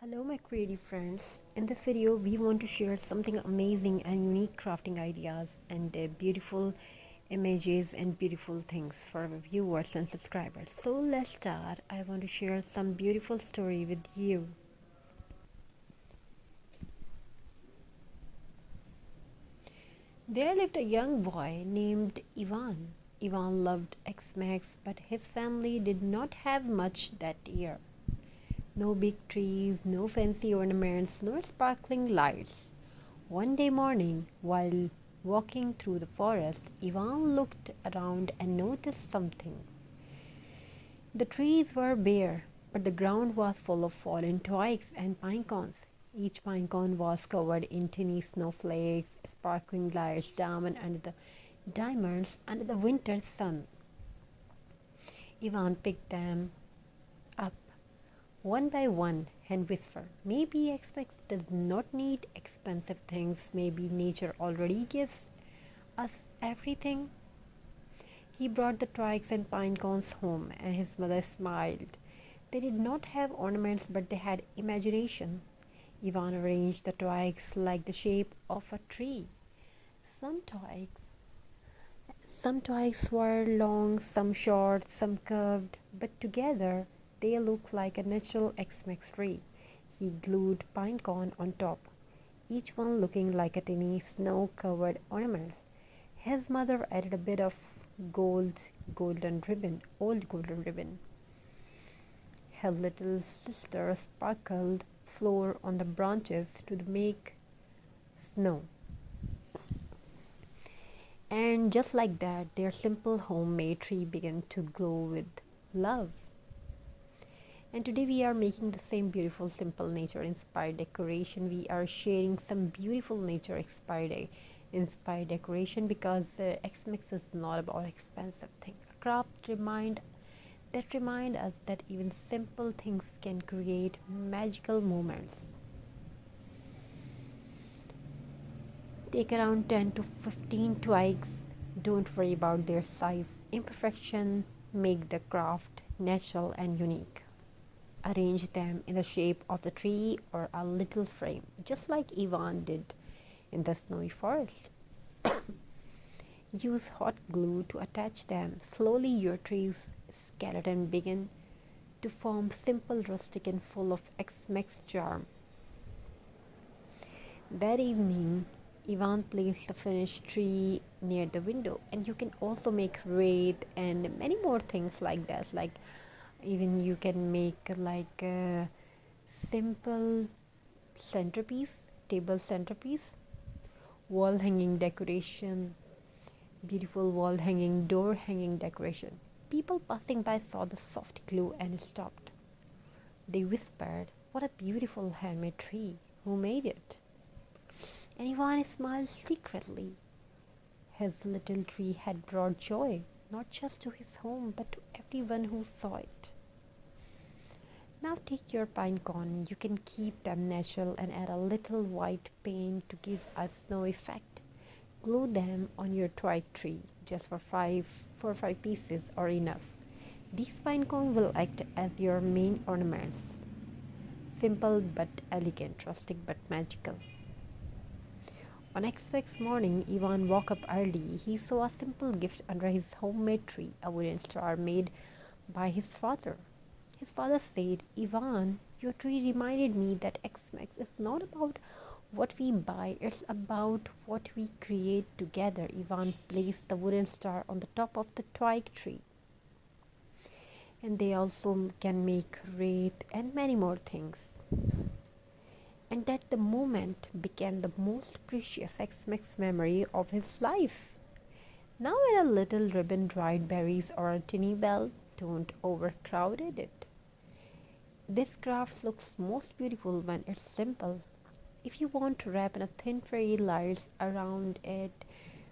Hello my creative friends. In this video we want to share something amazing and unique crafting ideas and beautiful images and beautiful things for our viewers and subscribers. So let's start. I want to share some beautiful story with you. There lived a young boy named Ivan. Ivan loved X-Max, but his family did not have much that year. No big trees, no fancy ornaments, no sparkling lights. One day morning, while walking through the forest, Ivan looked around and noticed something. The trees were bare, but the ground was full of fallen twigs and pinecones. Each pinecone was covered in tiny snowflakes, sparkling lights diamonds under the winter sun. Ivan picked them up one by one and whisper, maybe X does not need expensive things, maybe nature already gives us everything. He brought the twigs and pine cones home and his mother smiled. They did not have ornaments but they had imagination. Ivan arranged the twigs like the shape of a tree. Some twigs some twigs were long, some short, some curved, but together they looked like a natural X-Max tree. He glued pine cone on top, each one looking like a tiny snow-covered ornament. His mother added a bit of old golden ribbon. His little sister sparkled flour on the branches to make snow. And just like that, their simple homemade tree began to glow with love. And today we are making the same beautiful, simple, nature-inspired decoration. We are sharing some beautiful nature-inspired decoration because X-Mix is not about expensive thing. A craft remind us that even simple things can create magical moments. Take around 10 to 15 twigs. Don't worry about their size. Imperfection make the craft natural and unique. Arrange them in the shape of the tree or a little frame, just like Ivan did in the snowy forest. Use hot glue to attach them. Slowly your tree's skeleton begin to form simple, rustic and full of X-Max charm. That evening, Ivan placed the finished tree near the window, and you can also make wreath and many more things like that. Like even you can make like a simple table centerpiece, wall hanging decoration, beautiful wall hanging, door hanging decoration. People passing by saw the soft glue and stopped. They whispered, "What a beautiful handmade tree! Who made it?" And Ivan smiled secretly. His little tree had brought joy, not just to his home, but to everyone who saw it. Now take your pine cone. You can keep them natural and add a little white paint to give a snow effect. Glue them on your twig tree. Just for 5 pieces are enough. These pine cones will act as your main ornaments. Simple but elegant, rustic but magical. On X morning, Ivan woke up early. He saw a simple gift under his homemade tree, a wooden star made by his father. His father said, "Ivan, your tree reminded me that X is not about what we buy, it's about what we create together." Ivan placed the wooden star on the top of the twig tree. And they also can make wreath and many more things. And that the moment became the most precious X memory of his life. Now add a little ribbon, dried berries or a tiny bell. Don't overcrowd it. This craft looks most beautiful when it's simple. If you want to wrap in a thin fairy lights around it,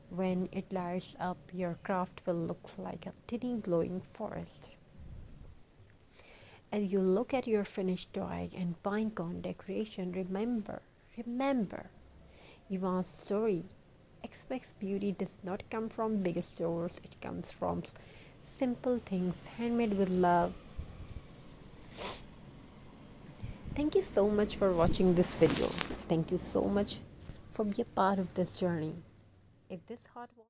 when it lights up, your craft will look like a tiny glowing forest. As you look at your finished twig and pinecone decoration, remember Ivan's story. Expect beauty does not come from big stores, it comes from simple things handmade with love. Thank you so much for watching this video. Thank you so much for being a part of this journey. If this hot